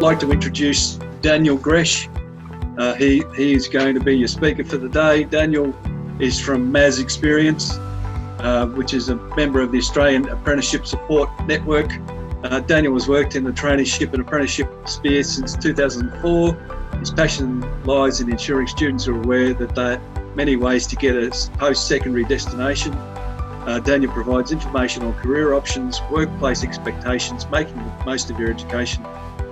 like to introduce Daniel Grech. He is going to be your speaker for the day. Daniel is from MAS Experience, which is a member of the Australian Apprenticeship Support Network. Daniel has worked in the traineeship and apprenticeship sphere since 2004. His passion lies in ensuring students are aware that there are many ways to get a post-secondary destination. Daniel provides information on career options, workplace expectations, making the most of your education,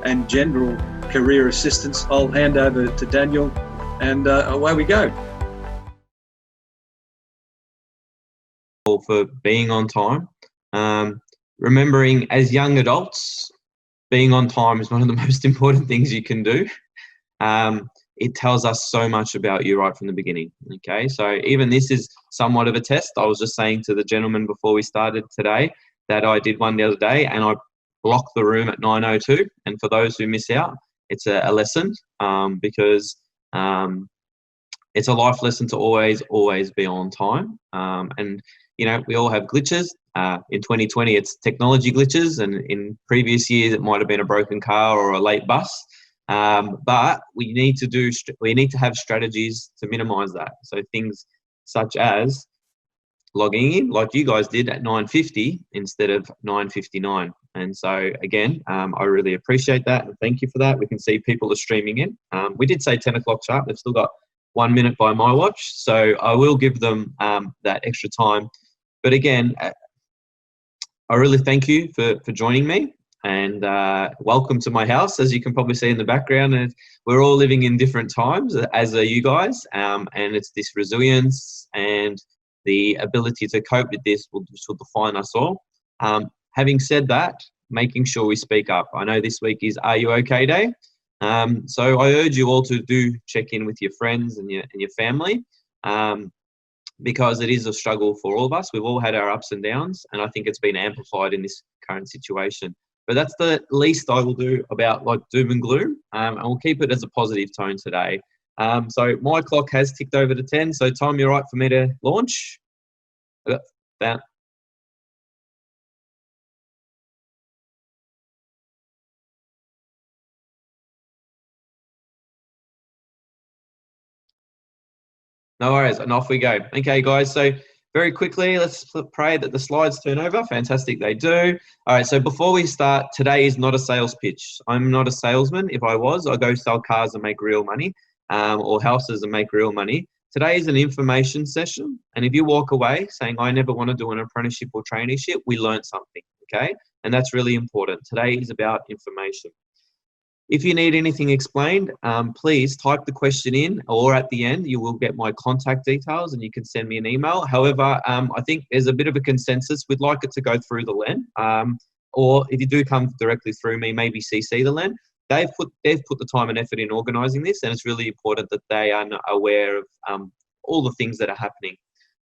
and general career assistance. I'll hand over to Daniel, and away we go. For being on time. Remembering as young adults, being on time is one of the most important things you can do. It tells us so much about you right from the beginning. Okay, so even this is somewhat of a test. I was just saying to the gentleman before we started today that I did one the other day, and I blocked the room at 9:02. And for those who miss out, it's a lesson because it's a life lesson to always be on time. And you know, we all have glitches. In 2020, it's technology glitches, and in previous years, it might have been a broken car or a late bus. But we need to have strategies to minimise that. So things such as logging in, like you guys did, at 9:50 instead of 9:59. And so again, I really appreciate that, and thank you for that. We can see people are streaming in. We did say 10 o'clock sharp. They've still got 1 minute by my watch, so I will give them that extra time. But again, I really thank you for joining me, and welcome to my house. As you can probably see in the background, and we're all living in different times, as are you guys, and it's this resilience and the ability to cope with this will define us all. Having said that, making sure we speak up. I know this week is Are You OK Day, so I urge you all to do check in with your friends and your family. Because it is a struggle for all of us. We've all had our ups and downs, and I think it's been amplified in this current situation. But that's the least I will do about like doom and gloom, and we'll keep it as a positive tone today. So my clock has ticked over to 10, so Tom, you're right for me to launch? That. No worries, and off we go. Okay, guys, so very quickly, let's pray that the slides turn over. Fantastic, they do. All right, so before we start, today is not a sales pitch. I'm not a salesman. If I was, I'd go sell cars and make real money, or houses and make real money. Today is an information session, and if you walk away saying, I never want to do an apprenticeship or traineeship, we learned something, okay? And that's really important. Today is about information. If you need anything explained, please type the question in, or at the end, you will get my contact details and you can send me an email. However, I think there's a bit of a consensus. We'd like it to go through the LEN, or if you do come directly through me, maybe CC the LEN. They've put the time and effort in organising this, and it's really important that they are aware of all the things that are happening.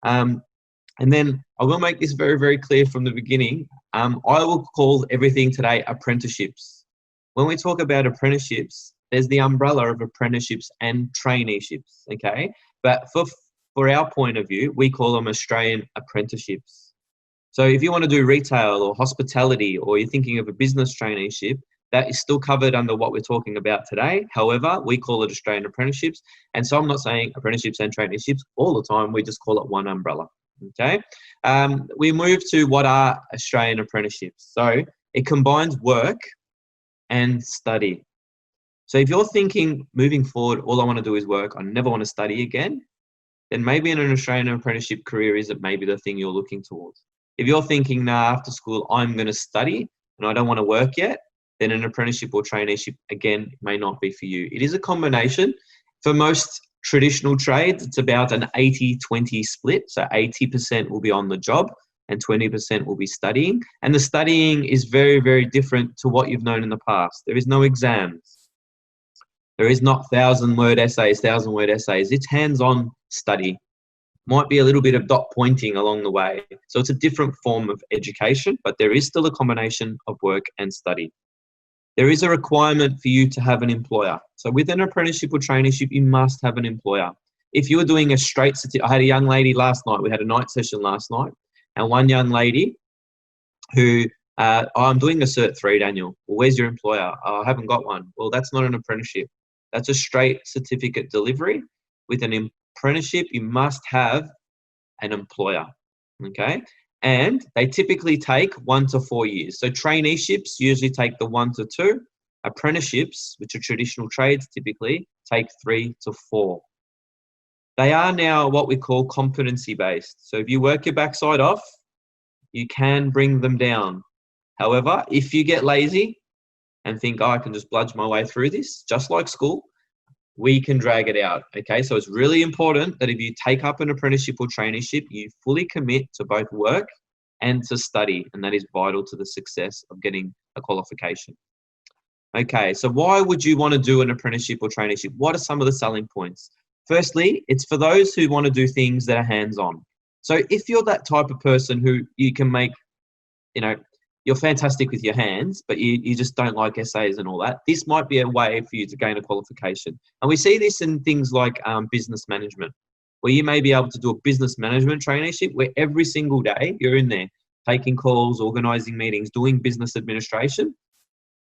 And then I will make this very, very clear from the beginning. I will call everything today apprenticeships. When we talk about apprenticeships, there's the umbrella of apprenticeships and traineeships, okay? But for our point of view, we call them Australian apprenticeships. So if you want to do retail or hospitality, or you're thinking of a business traineeship, that is still covered under what we're talking about today. However, we call it Australian apprenticeships. And so I'm not saying apprenticeships and traineeships all the time. We just call it one umbrella, okay? We move to what are Australian apprenticeships. So it combines work and study. So if you're thinking moving forward, all I want to do is work, I never want to study again, then maybe an Australian apprenticeship career isn't maybe the thing you're looking towards. If you're thinking, nah, after school, I'm going to study and I don't want to work yet, then an apprenticeship or traineeship, again, may not be for you. It is a combination. For most traditional trades, it's about an 80-20 split. So 80% will be on the job and 20% will be studying. And the studying is very, very different to what you've known in the past. There is no exams. There is not 1,000-word essays. It's hands-on study. Might be a little bit of dot pointing along the way. So it's a different form of education, but there is still a combination of work and study. There is a requirement for you to have an employer. So with an apprenticeship or traineeship, you must have an employer. If you were doing a straight, I had a young lady last night. We had a night session last night. And one young lady who Oh, I'm doing a Cert 3, Daniel. Well, where's your employer? Oh, I haven't got one. Well, that's not an apprenticeship. That's a straight certificate delivery. With an apprenticeship, you must have an employer, okay? And they typically take 1 to 4 years. So traineeships usually take the 1 to 2. Apprenticeships, which are traditional trades, typically take 3 to 4. They are now what we call competency-based. So if you work your backside off, you can bring them down. However, if you get lazy and think, oh, I can just bludge my way through this, just like school, we can drag it out, okay? So it's really important that if you take up an apprenticeship or traineeship, you fully commit to both work and to study, and that is vital to the success of getting a qualification. Okay, so why would you want to do an apprenticeship or traineeship? What are some of the selling points? Firstly, it's for those who want to do things that are hands-on. So if you're that type of person who you can make, you're fantastic with your hands, but you just don't like essays and all that, this might be a way for you to gain a qualification. And we see this in things like business management, where you may be able to do a business management traineeship where every single day you're in there taking calls, organising meetings, doing business administration,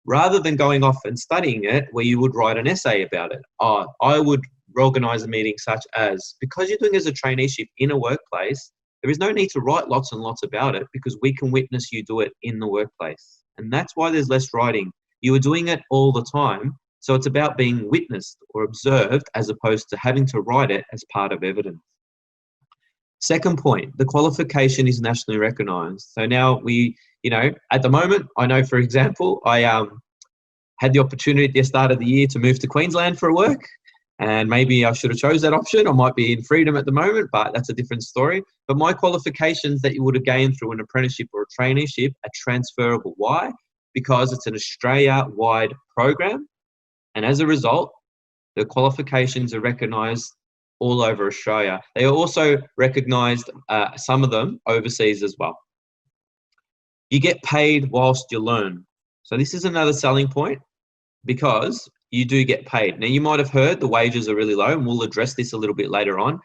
rather than going off and studying it where you would write an essay about it. I would organise a meeting such as, because you're doing it as a traineeship in a workplace, there is no need to write lots and lots about it because we can witness you do it in the workplace. And that's why there's less writing. You are doing it all the time. So it's about being witnessed or observed as opposed to having to write it as part of evidence. Second point, the qualification is nationally recognised. So now at the moment, I know, for example, I had the opportunity at the start of the year to move to Queensland for work. And maybe I should have chose that option. I might be in freedom at the moment, but that's a different story. But my qualifications that you would have gained through an apprenticeship or a traineeship are transferable. Why? Because it's an Australia-wide program. And as a result, the qualifications are recognised all over Australia. They are also recognised, some of them, overseas as well. You get paid whilst you learn. So this is another selling point because you do get paid. Now, you might have heard the wages are really low, and we'll address this a little bit later on,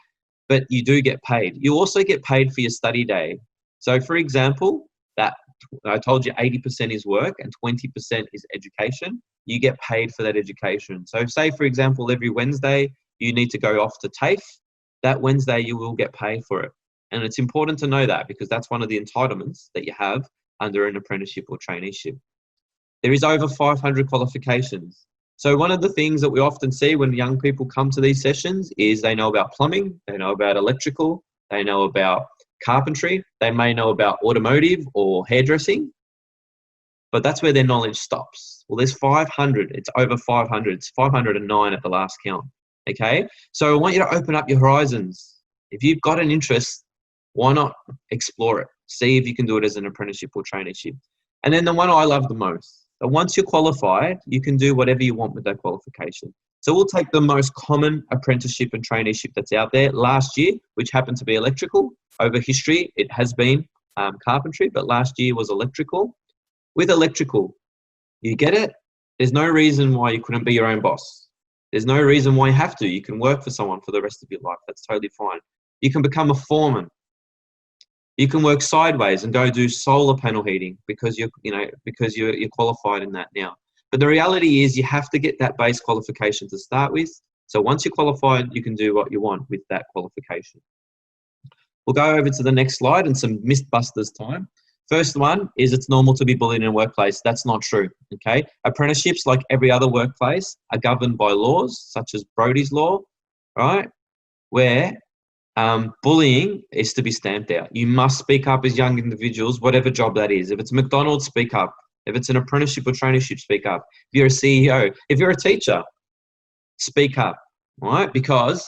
but you do get paid. You also get paid for your study day. So, for example, that I told you 80% is work and 20% is education. You get paid for that education. So, say, for example, every Wednesday you need to go off to TAFE. That Wednesday you will get paid for it. And it's important to know that because that's one of the entitlements that you have under an apprenticeship or traineeship. There is over 500 qualifications. So one of the things that we often see when young people come to these sessions is they know about plumbing, they know about electrical, they know about carpentry, they may know about automotive or hairdressing, but that's where their knowledge stops. Well, there's 500, it's over 500, it's 509 at the last count, okay? So I want you to open up your horizons. If you've got an interest, why not explore it? See if you can do it as an apprenticeship or traineeship. And then the one I love the most, that once you're qualified, you can do whatever you want with that qualification. So we'll take the most common apprenticeship and traineeship that's out there last year, which happened to be electrical. Over history, it has been carpentry, but last year was electrical. With electrical, you get it? There's no reason why you couldn't be your own boss. There's no reason why you have to. You can work for someone for the rest of your life. That's totally fine. You can become a foreman. You can work sideways and go do solar panel heating because you're qualified in that now. But the reality is you have to get that base qualification to start with. So once you're qualified, you can do what you want with that qualification. We'll go over to the next slide and some mythbusters time. First one is it's normal to be bullied in a workplace. That's not true, okay? Apprenticeships, like every other workplace, are governed by laws such as Brodie's Law, right? Where bullying is to be stamped out. You must speak up as young individuals, whatever job that is. If it's McDonald's, speak up. If it's an apprenticeship or traineeship, speak up. If you're a CEO, if you're a teacher, speak up, right? Because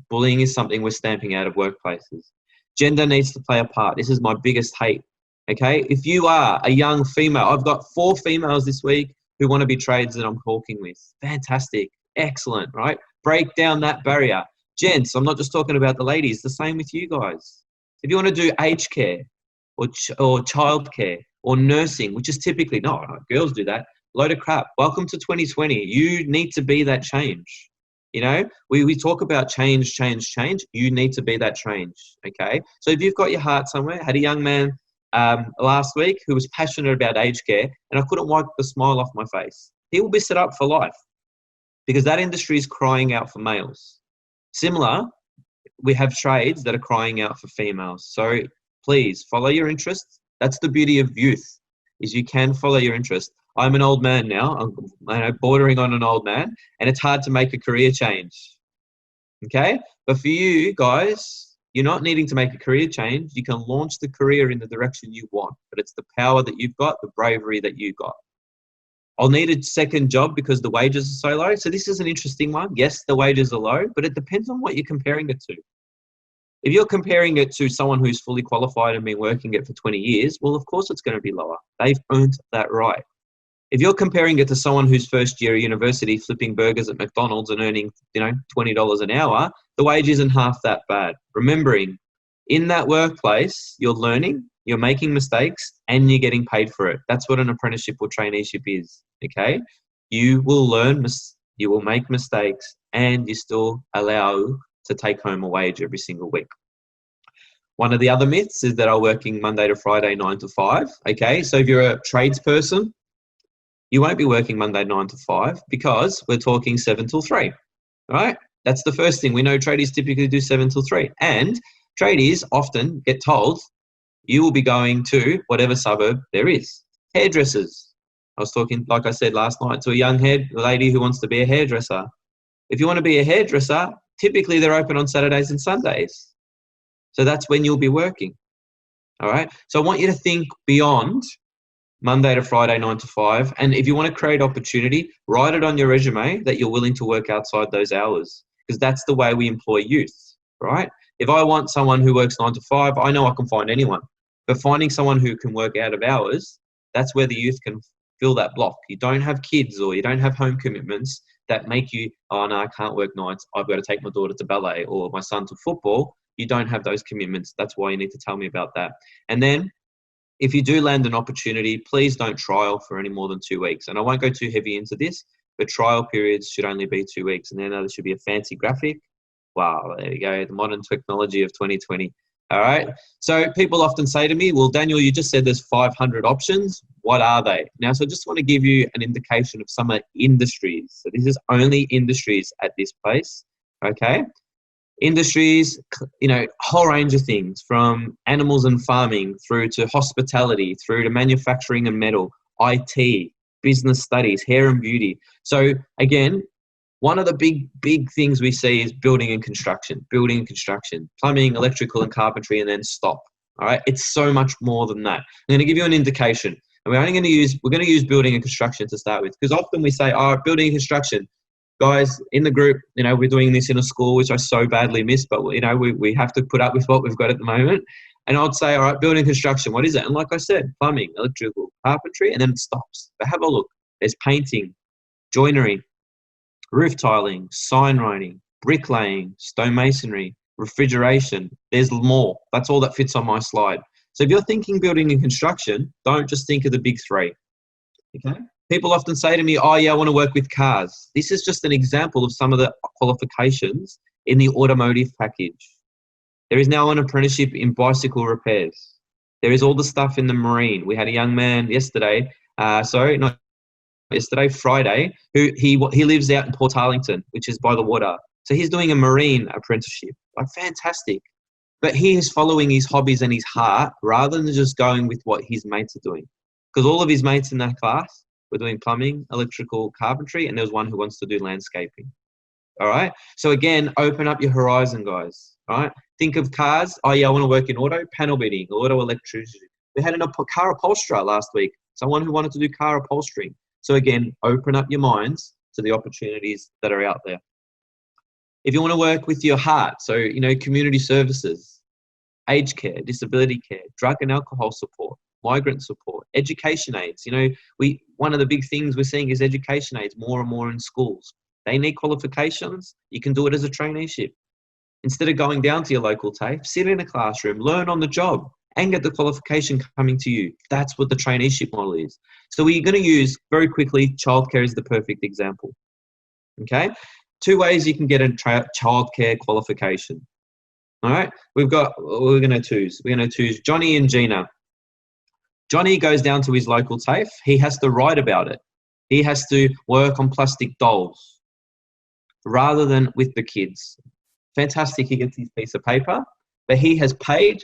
bullying is something we're stamping out of workplaces. Gender needs to play a part. This is my biggest hate, okay? If you are a young female, I've got 4 females this week who want to be trades that I'm talking with. Fantastic. Excellent, right? Break down that barrier. Gents, I'm not just talking about the ladies, the same with you guys. If you want to do aged care or child care or nursing, which is typically, no, girls do that, load of crap. Welcome to 2020. You need to be that change. You know, we talk about change. You need to be that change, okay? So if you've got your heart somewhere, had a young man last week who was passionate about aged care, and I couldn't wipe the smile off my face. He will be set up for life because that industry is crying out for males. Similar, we have trades that are crying out for females. So please follow your interests. That's the beauty of youth, is you can follow your interest. I'm an old man now. I'm bordering on an old man, and it's hard to make a career change. Okay? But for you guys, you're not needing to make a career change. You can launch the career in the direction you want, but it's the power that you've got, the bravery that you got. I'll need a second job because the wages are so low. So this is an interesting one. Yes, the wages are low, but it depends on what you're comparing it to. If you're comparing it to someone who's fully qualified and been working it for 20 years, well, of course it's going to be lower. They've earned that right. If you're comparing it to someone who's first year at university flipping burgers at McDonald's and earning, $20 an hour, the wage isn't half that bad. Remembering, in that workplace, you're learning, you're making mistakes, and you're getting paid for it. That's what an apprenticeship or traineeship is, okay? You will learn, you will make mistakes, and you still allow to take home a wage every single week. One of the other myths is that I'm working Monday to Friday, 9 to 5, okay? So if you're a tradesperson, you won't be working Monday 9 to 5 because we're talking 7 till 3, right? That's the first thing. We know tradies typically do 7 till 3. And tradies often get told, you will be going to whatever suburb there is. Hairdressers. I was talking, like I said last night, to a young lady who wants to be a hairdresser. If you want to be a hairdresser, typically they're open on Saturdays and Sundays. So that's when you'll be working. All right? So I want you to think beyond Monday to Friday, 9 to 5. And if you want to create opportunity, write it on your resume that you're willing to work outside those hours, because that's the way we employ youth, right? If I want someone who works 9 to 5, I know I can find anyone. But finding someone who can work out of hours, that's where the youth can fill that block. You don't have kids or you don't have home commitments that make you, oh no, I can't work nights. I've got to take my daughter to ballet or my son to football. You don't have those commitments. That's why you need to tell me about that. And then if you do land an opportunity, please don't trial for any more than 2 weeks. And I won't go too heavy into this, but trial periods should only be 2 weeks. And then there should be a fancy graphic. Wow, there you go, the modern technology of 2020. All right. So people often say to me, well, Daniel, you just said there's 500 options. What are they? Now, so I just want to give you an indication of some industries. So this is only industries at this place. Okay. Industries, whole range of things, from animals and farming through to hospitality, through to manufacturing and metal, IT, business studies, hair and beauty. So again, one of the big things we see is building and construction, plumbing, electrical and carpentry, and then stop. All right. It's so much more than that. I'm going to give you an indication. And we're going to use building and construction to start with, because often we say, building and construction. Guys, in the group, we're doing this in a school, which I so badly miss, but, we have to put up with what we've got at the moment. And I'd say, all right, building construction, what is it? And like I said, plumbing, electrical, carpentry, and then it stops. But have a look. There's painting, joinery, roof tiling, sign writing, bricklaying, stonemasonry, refrigeration. There's more. That's all that fits on my slide. So if you're thinking building and construction, don't just think of the big three. Okay? People often say to me, oh yeah, I want to work with cars. This is just an example of some of the qualifications in the automotive package. There is now an apprenticeship in bicycle repairs. There is all the stuff in the marine. We had a young man Friday, who he lives out in Port Harlington, which is by the water. So he's doing a marine apprenticeship. Like, fantastic. But he is following his hobbies and his heart rather than just going with what his mates are doing. Because all of his mates in that class were doing plumbing, electrical, carpentry, and there was one who wants to do landscaping. All right? So again, open up your horizon, guys. All right? Think of cars. Oh yeah, I want to work in auto, panel beating, auto electricity. We had a car upholsterer last week, someone who wanted to do car upholstering. So again, open up your minds to the opportunities that are out there. If you want to work with your heart, so, community services, aged care, disability care, drug and alcohol support, migrant support, education aids. One of the big things we're seeing is education aids more and more in schools. They need qualifications. You can do it as a traineeship. Instead of going down to your local TAFE, sit in a classroom, learn on the job, and get the qualification coming to you. That's what the traineeship model is. So we're going to use, very quickly, childcare is the perfect example. Okay? 2 ways you can get a childcare qualification. All right? We're going to choose Johnny and Gina. Johnny goes down to his local TAFE. He has to write about it. He has to work on plastic dolls rather than with the kids. Fantastic, he gets his piece of paper, but he has paid,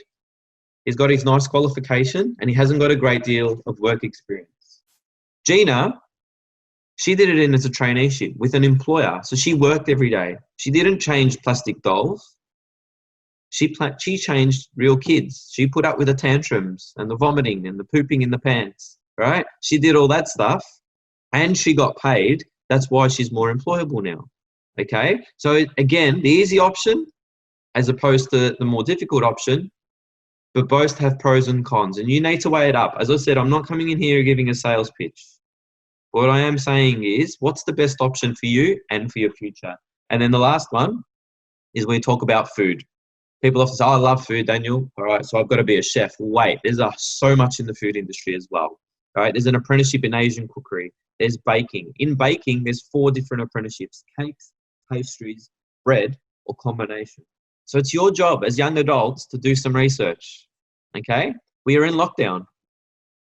he's got his nice qualification, and he hasn't got a great deal of work experience. Gina, she did it in as a traineeship with an employer, so she worked every day. She didn't change plastic dolls. She changed real kids. She put up with the tantrums and the vomiting and the pooping in the pants, right? She did all that stuff, and she got paid. That's why she's more employable now. Okay, so again, the easy option as opposed to the more difficult option, but both have pros and cons, and you need to weigh it up. As I said, I'm not coming in here giving a sales pitch. What I am saying is, what's the best option for you and for your future? And then the last one is we talk about food. People often say, oh, I love food, Daniel. All right, so I've got to be a chef. Wait, there's so much in the food industry as well. All right, there's an apprenticeship in Asian cookery. There's baking. In baking, there's 4 different apprenticeships: cakes, pastries, bread, or combination. So it's your job as young adults to do some research, okay? We are in lockdown.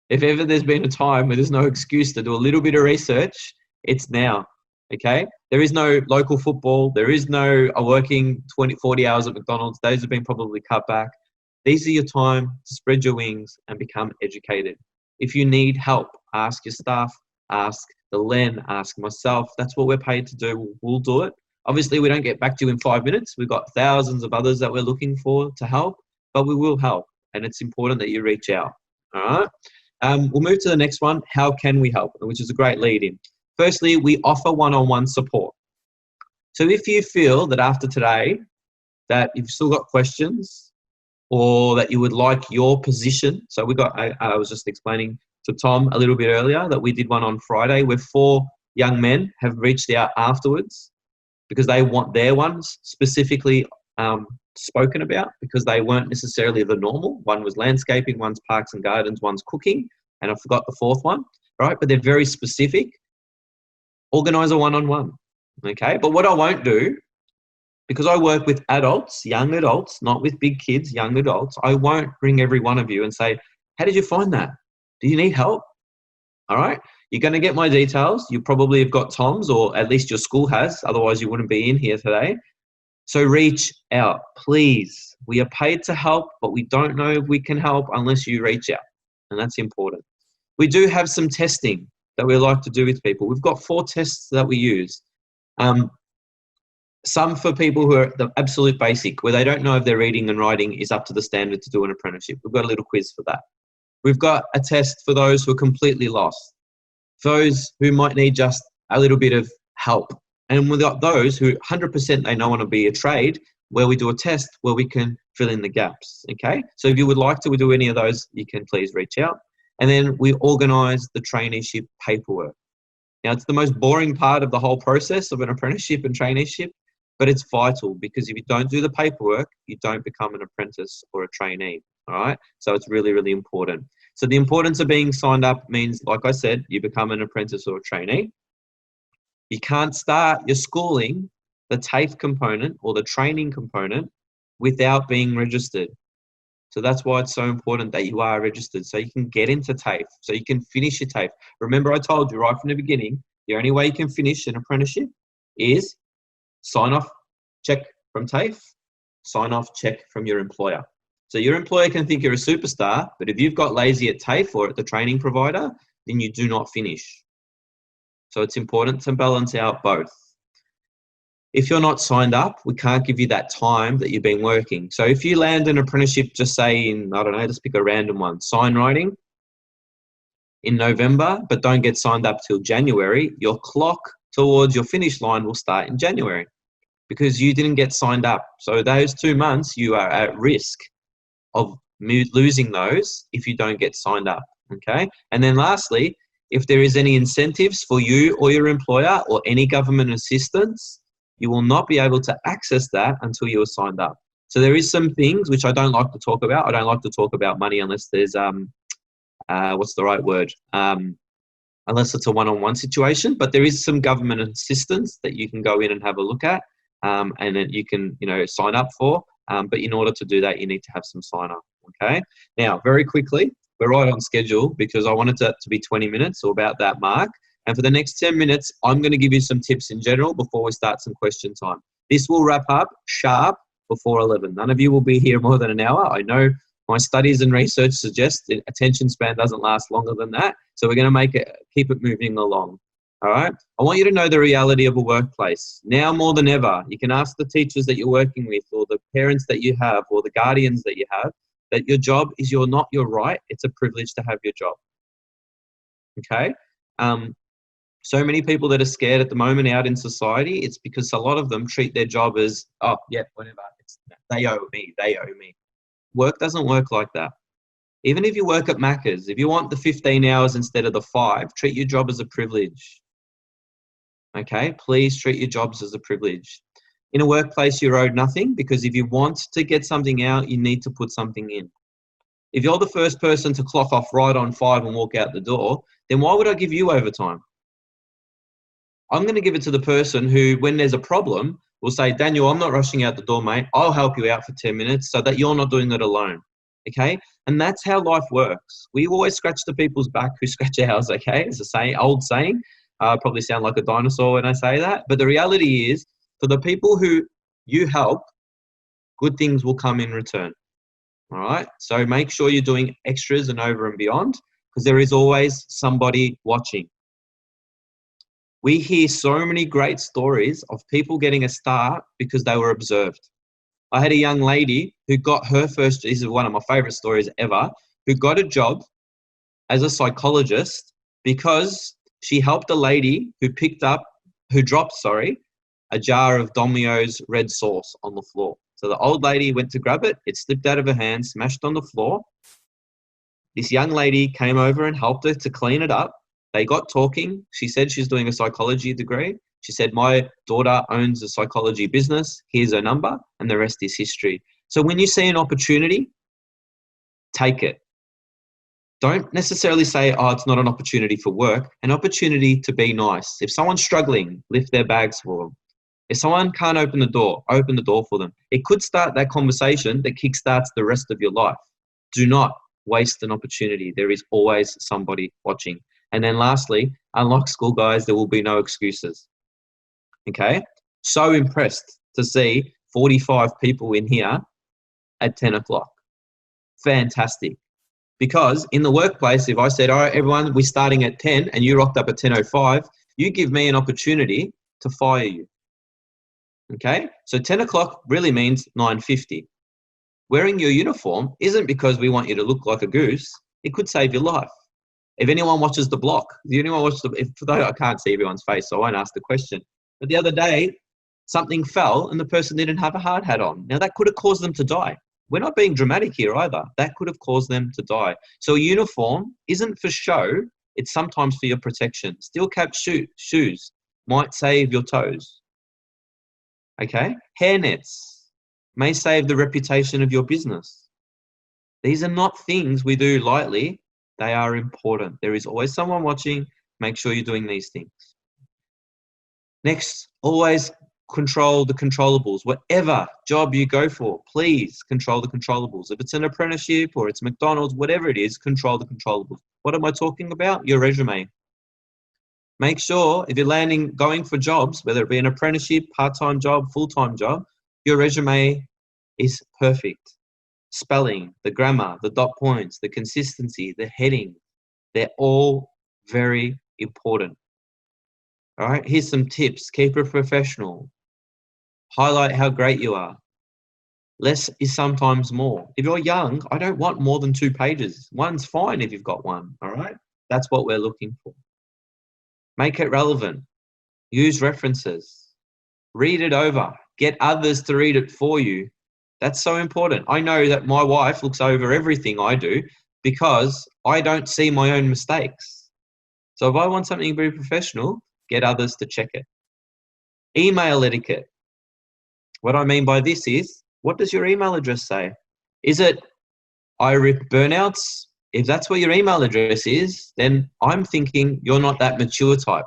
If ever there's been a time where there's no excuse to do a little bit of research, it's now, okay? There is no local football. There is no working 20, 40 hours at McDonald's. Those have been probably cut back. These are your time to spread your wings and become educated. If you need help, ask your staff, ask the Len, ask myself. That's what we're paid to do. We'll do it. Obviously, we don't get back to you in 5 minutes. We've got thousands of others that we're looking for to help, but we will help. And it's important that you reach out. All right. We'll move to the next one. How can we help? Which is a great lead in. Firstly, we offer one-on-one support. So if you feel that after today that you've still got questions or that you would like your position. So I was just explaining to Tom a little bit earlier that we did one on Friday where 4 young men have reached out afterwards because they want their ones specifically spoken about because they weren't necessarily the normal. One was landscaping, one's parks and gardens, one's cooking, and I forgot the 4th one, right? But they're very specific. Organise a one-on-one, okay? But what I won't do, because I work with adults, young adults, not with big kids, young adults, I won't bring every one of you and say, how did you find that? Do you need help? All right? You're going to get my details. You probably have got Tom's, or at least your school has. Otherwise, you wouldn't be in here today. So reach out, please. We are paid to help, but we don't know if we can help unless you reach out. And that's important. We do have some testing that we like to do with people. We've got 4 tests that we use. Some for people who are the absolute basic, where they don't know if their reading and writing is up to the standard to do an apprenticeship. We've got a little quiz for that. We've got a test for those who are completely lost, those who might need just a little bit of help. And we've got those who 100% they know want to be a trade, where we do a test where we can fill in the gaps, okay? So if you would like to do any of those, you can please reach out. And then we organise the traineeship paperwork. Now, it's the most boring part of the whole process of an apprenticeship and traineeship, but it's vital because if you don't do the paperwork, you don't become an apprentice or a trainee, all right? So it's really, really important. So the importance of being signed up means, like I said, you become an apprentice or a trainee. You can't start your schooling, the TAFE component or the training component, without being registered. So that's why it's so important that you are registered so you can get into TAFE, so you can finish your TAFE. Remember, I told you right from the beginning, the only way you can finish an apprenticeship is sign off, check from TAFE, sign off, check from your employer. So your employer can think you're a superstar, but if you've got lazy at TAFE or at the training provider, then you do not finish. So it's important to balance out both. If you're not signed up, we can't give you that time that you've been working. So if you land an apprenticeship, just say in, I don't know, let's pick a random one, sign writing in November, but don't get signed up till January, your clock towards your finish line will start in January because you didn't get signed up. So those 2 months, you are at risk of losing those if you don't get signed up, okay? And then lastly, if there is any incentives for you or your employer or any government assistance, you will not be able to access that until you are signed up. So there is some things which I don't like to talk about. I don't like to talk about money unless there's, what's the right word? Unless it's a one-on-one situation, but there is some government assistance that you can go in and have a look at and then you can, sign up for. But in order to do that, you need to have some sign up, okay? Now, very quickly, we're right on schedule because I wanted it to be 20 minutes or about that mark. And for the next 10 minutes, I'm going to give you some tips in general before we start some question time. This will wrap up sharp before 11. None of you will be here more than an hour. I know my studies and research suggest that attention span doesn't last longer than that. So we're going to keep it moving along. All right. I want you to know the reality of a workplace. Now more than ever, you can ask the teachers that you're working with or the parents that you have or the guardians that you have that your job is not your right. It's a privilege to have your job. Okay. So many people that are scared at the moment out in society, it's because a lot of them treat their job as, oh, yeah, whatever. They owe me. They owe me. Work doesn't work like that. Even if you work at Macca's, if you want the 15 hours instead of the 5, treat your job as a privilege. Okay? Please treat your jobs as a privilege. In a workplace, you're owed nothing because if you want to get something out, you need to put something in. If you're the first person to clock off right on 5 and walk out the door, then why would I give you overtime? I'm going to give it to the person who, when there's a problem, will say, Daniel, I'm not rushing out the door, mate. I'll help you out for 10 minutes so that you're not doing it alone. Okay? And that's how life works. We always scratch the people's back who scratch ours, okay? It's a old saying. Probably sound like a dinosaur when I say that. But the reality is, for the people who you help, good things will come in return. All right? So make sure you're doing extras and over and beyond because there is always somebody watching. We hear so many great stories of people getting a start because they were observed. I had a young lady who got her first, this is one of my favorite stories ever, who got a job as a psychologist because she helped a lady who dropped a jar of Domino's red sauce on the floor. So the old lady went to grab it, it slipped out of her hand, smashed on the floor. This young lady came over and helped her to clean it up. They got talking. She said she's doing a psychology degree. She said, my daughter owns a psychology business. Here's her number. And the rest is history. So when you see an opportunity, take it. Don't necessarily say, oh, it's not an opportunity for work. An opportunity to be nice. If someone's struggling, lift their bags for them. If someone can't open the door for them. It could start that conversation that kickstarts the rest of your life. Do not waste an opportunity. There is always somebody watching. And then lastly, unlike school guys, there will be no excuses. Okay? So impressed to see 45 people in here at 10 o'clock. Fantastic. Because in the workplace, if I said, all right, everyone, we're starting at 10 and you rocked up at 10:05, you give me an opportunity to fire you. Okay? So 10 o'clock really means 9:50. Wearing your uniform isn't because we want you to look like a goose. It could save your life. If anyone watches The Block, I can't see everyone's face, so I won't ask the question. But the other day, something fell and the person didn't have a hard hat on. Now, that could have caused them to die. We're not being dramatic here either. That could have caused them to die. So a uniform isn't for show. It's sometimes for your protection. Steel cap shoes might save your toes. Okay? Hairnets may save the reputation of your business. These are not things we do lightly. They are important. There is always someone watching. Make sure you're doing these things. Next, always control the controllables. Whatever job you go for, please control the controllables. If it's an apprenticeship or it's McDonald's, whatever it is, control the controllables. What am I talking about? Your resume. Make sure if you're going for jobs, whether it be an apprenticeship, part-time job, full-time job, your resume is perfect. Spelling, the grammar, the dot points, the consistency, the heading, they're all very important. All right, here's some tips. Keep it professional. Highlight how great you are. Less is sometimes more. If you're young, I don't want more than 2 pages. One's fine if you've got one, all right? That's what we're looking for. Make it relevant. Use references. Read it over. Get others to read it for you. That's so important. I know that my wife looks over everything I do because I don't see my own mistakes. So if I want something very professional, get others to check it. Email etiquette. What I mean by this is, what does your email address say? Is it, I rip burnouts? If that's what your email address is, then I'm thinking you're not that mature type.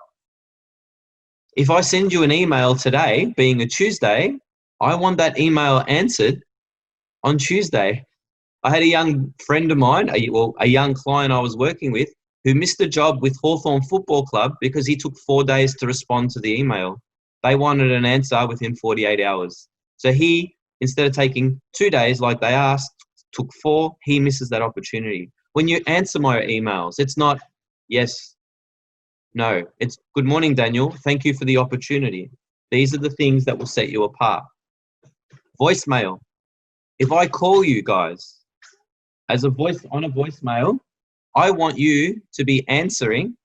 If I send you an email today, being a Tuesday, I want that email answered on Tuesday. I had a young friend of mine, a young client I was working with, who missed a job with Hawthorn Football Club because he took 4 days to respond to the email. They wanted an answer within 48 hours. So he, instead of taking 2 days like they asked, took 4. He misses that opportunity. When you answer my emails, it's not yes, no. It's good morning, Daniel. Thank you for the opportunity. These are the things that will set you apart. Voicemail. If I call you guys as a voicemail, I want you to be answering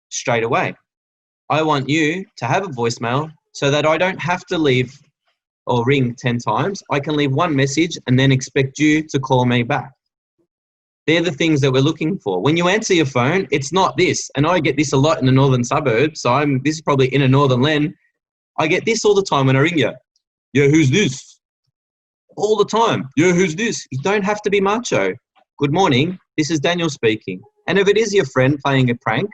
straight away. I want you to have a voicemail so that I don't have to leave or ring 10 times. I can leave one message and then expect you to call me back. They're the things that we're looking for. When you answer your phone, it's not this. And I get this a lot in the northern suburbs. So this is probably in a northern land. I get this all the time when I ring you. Yeah, who's this? All the time. Yeah, who's this? You don't have to be macho. Good morning. This is Daniel speaking. And if it is your friend playing a prank,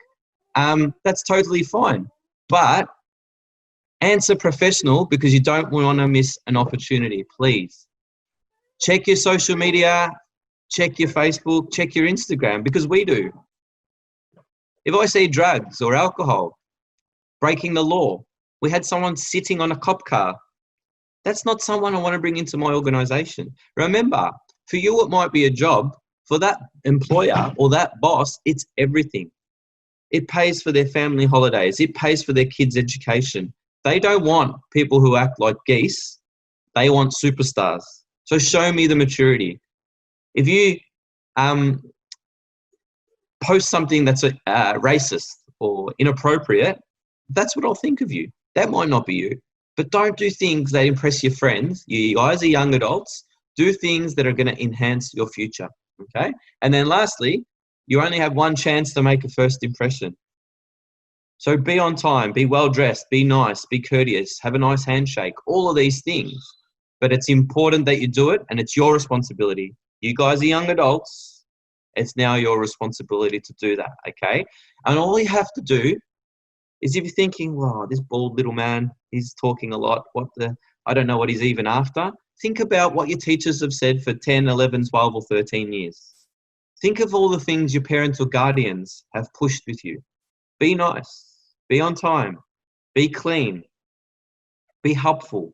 that's totally fine. But answer professional because you don't want to miss an opportunity, please. Check your social media, check your Facebook, check your Instagram, because we do. If I see drugs or alcohol, breaking the law, we had someone sitting on a cop car, that's not someone I want to bring into my organization. Remember, for you it might be a job. For that employer or that boss, it's everything. It pays for their family holidays. It pays for their kids' education. They don't want people who act like geese. They want superstars. So show me the maturity. If you post something that's racist or inappropriate, that's what I'll think of you. That might not be you. But don't do things that impress your friends. You guys are young adults. Do things that are going to enhance your future. Okay? And then lastly, you only have one chance to make a first impression. So be on time, be well dressed, be nice, be courteous, have a nice handshake, all of these things. But it's important that you do it, and it's your responsibility. You guys are young adults. It's now your responsibility to do that, okay? And all you have to do is, if you're thinking, wow, this bald little man, he's talking a lot. I don't know what he's even after. Think about what your teachers have said for 10, 11, 12, or 13 years. Think of all the things your parents or guardians have pushed with you. Be nice. Be on time. Be clean. Be helpful.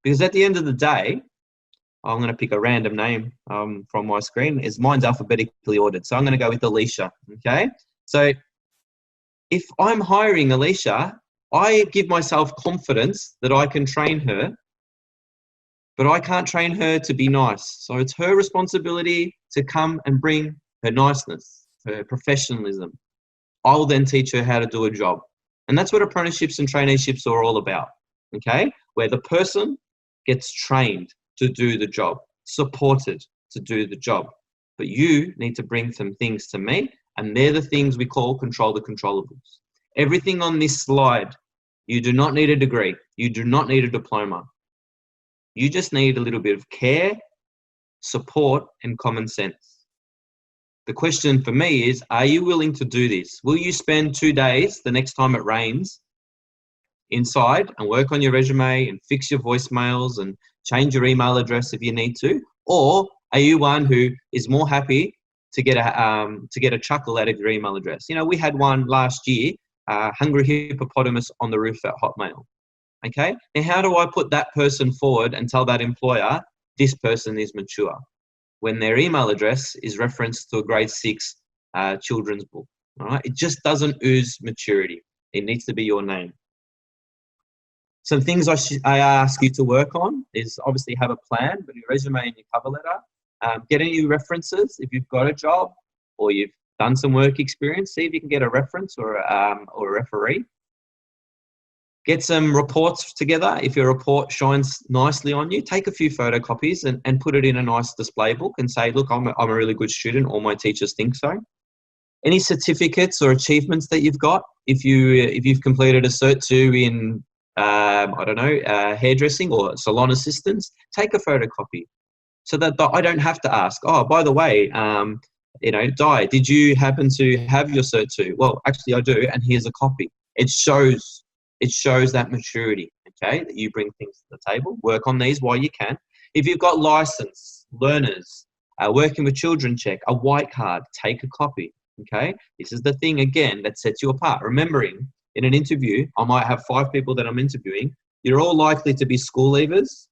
Because at the end of the day, I'm going to pick a random name from my screen. Mine's alphabetically ordered. So I'm going to go with Alicia. Okay? So if I'm hiring Alicia, I give myself confidence that I can train her, but I can't train her to be nice. So it's her responsibility to come and bring her niceness, her professionalism. I will then teach her how to do a job. And that's what apprenticeships and traineeships are all about, okay? Where the person gets trained to do the job, supported to do the job. But you need to bring some things to me, and they're the things we call control the controllables. Everything on this slide, you do not need a degree. You do not need a diploma. You just need a little bit of care, support, and common sense. The question for me is, are you willing to do this? Will you spend 2 days the next time it rains inside and work on your resume and fix your voicemails and change your email address if you need to? Or are you one who is more happy to get a chuckle out of your email address? You know, we had one last year, hungry hippopotamus on the roof at Hotmail. Okay, now how do I put that person forward and tell that employer this person is mature when their email address is referenced to a grade 6 children's book? All right, it just doesn't ooze maturity. It needs to be your name. Some things I ask you to work on is obviously have a plan, but your resume and your cover letter. Get any references if you've got a job or you've done some work experience. See if you can get a reference or a referee. Get some reports together. If your report shines nicely on you, take a few photocopies and put it in a nice display book and say, look, I'm a really good student. All my teachers think so. Any certificates or achievements that you've got, if you've completed a Cert 2 in, hairdressing or salon assistance, take a photocopy so that I don't have to ask, oh, by the way, Di, did you happen to have your Cert 2? Well, actually I do, and here's a copy. It shows that maturity, okay, that you bring things to the table. Work on these while you can. If you've got license, learners, Working with children check, a white card, take a copy. Okay, this is the thing again that sets you apart. Remembering, in an interview, I might have 5 people that I'm interviewing. You're all likely to be school leavers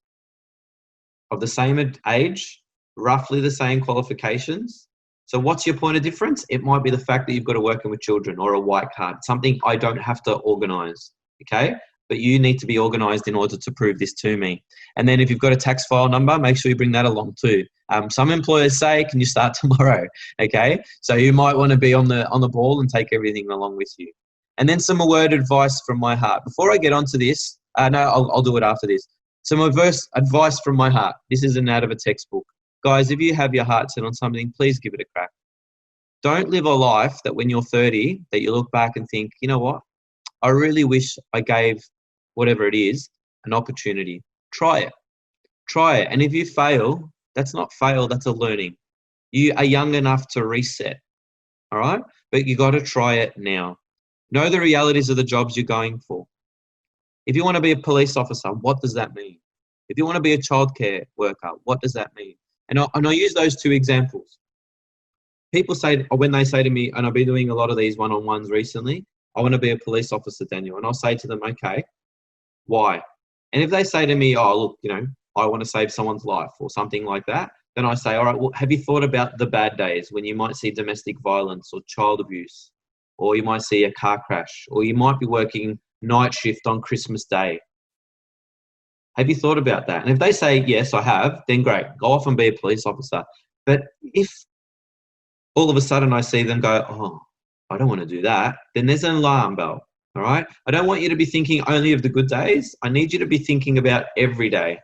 of the same age, roughly the same qualifications. So what's your point of difference? It might be the fact that you've got to working with children, or a white card, something I don't have to organise. Okay, but you need to be organised in order to prove this to me. And then if you've got a tax file number, make sure you bring that along too. Some employers say, can you start tomorrow? Okay, so you might want to be on the ball and take everything along with you. And then some word advice from my heart. Before I get onto this, I'll do it after this. Some advice from my heart. This isn't out of a textbook. Guys, if you have your heart set on something, please give it a crack. Don't live a life that when you're 30, that you look back and think, you know what? I really wish I gave whatever it is an opportunity. Try it. Try it. And if you fail, that's not fail, that's a learning. You are young enough to reset. All right? But you got to try it now. Know the realities of the jobs you're going for. If you want to be a police officer, what does that mean? If you want to be a childcare worker, what does that mean? And I use those 2 examples. People say, or when they say to me, and I've been doing a lot of these one-on-ones recently, I want to be a police officer, Daniel. And I'll say to them, okay, why? And if they say to me, oh, look, you know, I want to save someone's life or something like that, then I say, all right, well, have you thought about the bad days when you might see domestic violence or child abuse, or you might see a car crash, or you might be working night shift on Christmas Day? Have you thought about that? And if they say, yes, I have, then great, go off and be a police officer. But if all of a sudden I see them go, oh, I don't want to do that, then there's an alarm bell, all right? I don't want you to be thinking only of the good days. I need you to be thinking about every day.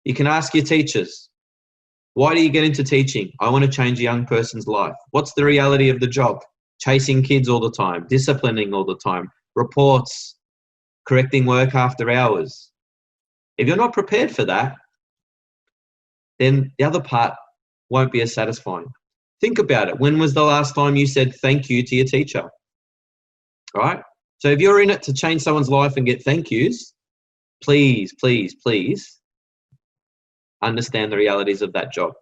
You can ask your teachers, why do you get into teaching? I want to change a young person's life. What's the reality of the job? Chasing kids all the time, disciplining all the time, reports, correcting work after hours. If you're not prepared for that, then the other part won't be as satisfying. Think about it. When was the last time you said thank you to your teacher? All right? So if you're in it to change someone's life and get thank yous, please, please, please understand the realities of that job.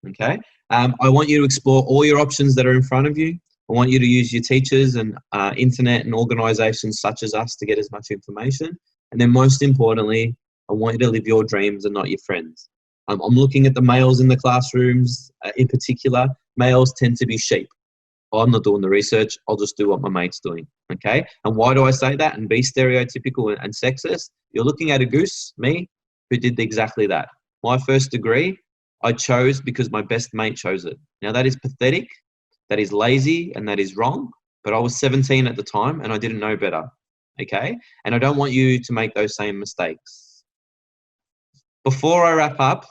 Okay? I want you to explore all your options that are in front of you. I want you to use your teachers and internet and organisations such as us to get as much information. And then most importantly, I want you to live your dreams and not your friends. I'm looking at the males in the classrooms in particular. Males tend to be sheep. I'm not doing the research. I'll just do what my mate's doing. Okay? And why do I say that and be stereotypical and sexist? You're looking at a goose, me, who did exactly that. My first degree, I chose because my best mate chose it. Now that is pathetic, that is lazy, and that is wrong. But I was 17 at the time and I didn't know better. Okay? And I don't want you to make those same mistakes. Before I wrap up,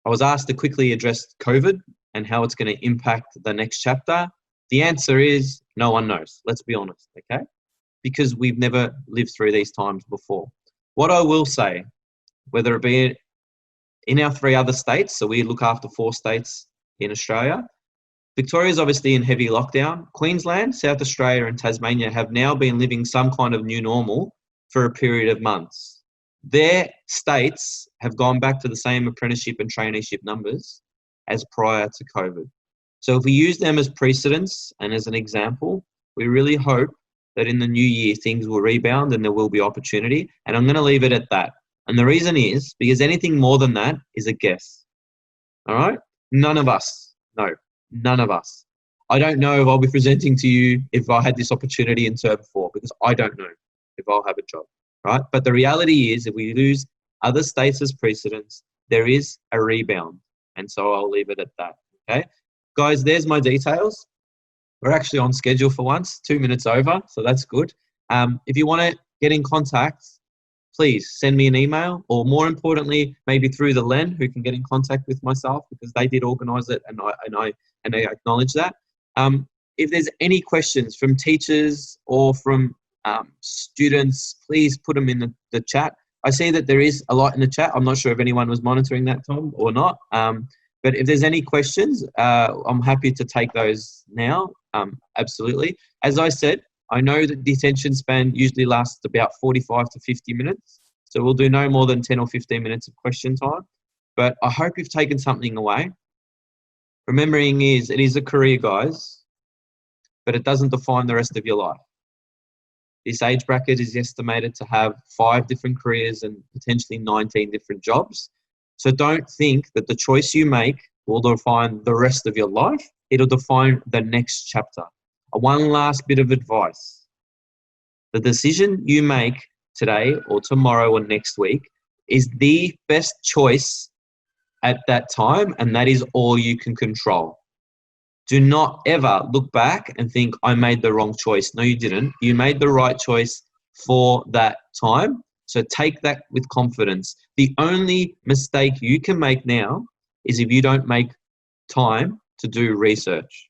I was asked to quickly address COVID and how it's going to impact the next chapter. The answer is no one knows. Let's be honest, okay? Because we've never lived through these times before. What I will say, whether it be in our 3 other states, so we look after 4 states in Australia, Victoria is obviously in heavy lockdown. Queensland, South Australia and Tasmania have now been living some kind of new normal for a period of months. Their states have gone back to the same apprenticeship and traineeship numbers as prior to COVID. So if we use them as precedents and as an example, we really hope that in the new year things will rebound and there will be opportunity. And I'm going to leave it at that. And the reason is because anything more than that is a guess. All right? None of us know. None of us. I don't know if I'll be presenting to you if I had this opportunity in term 4 because I don't know if I'll have a job. Right? But the reality is if we lose other states as precedents, there is a rebound. And so I'll leave it at that. Okay? Guys, there's my details. We're actually on schedule for once, 2 minutes over. So that's good. If you want to get in contact, please send me an email or more importantly, maybe through the LEN who can get in contact with myself because they did organise it and I acknowledge that. If there's any questions from teachers or from students, please put them in the chat. I see that there is a lot in the chat. I'm not sure if anyone was monitoring that, Tom, or not. But if there's any questions, I'm happy to take those now. Absolutely. As I said, I know that the attention span usually lasts about 45 to 50 minutes. So we'll do no more than 10 or 15 minutes of question time. But I hope you've taken something away. Remembering it is a career, guys, but it doesn't define the rest of your life. This age bracket is estimated to have 5 different careers and potentially 19 different jobs. So don't think that the choice you make will define the rest of your life. It'll define the next chapter. One last bit of advice. The decision you make today or tomorrow or next week is the best choice at that time, and that is all you can control. Do not ever look back and think, I made the wrong choice. No, you didn't. You made the right choice for that time. So take that with confidence. The only mistake you can make now is if you don't make time to do research.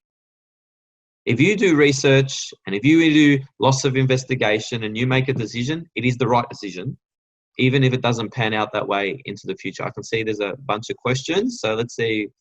If you do research and if you do lots of investigation and you make a decision, it is the right decision, even if it doesn't pan out that way into the future. I can see there's a bunch of questions. So let's see if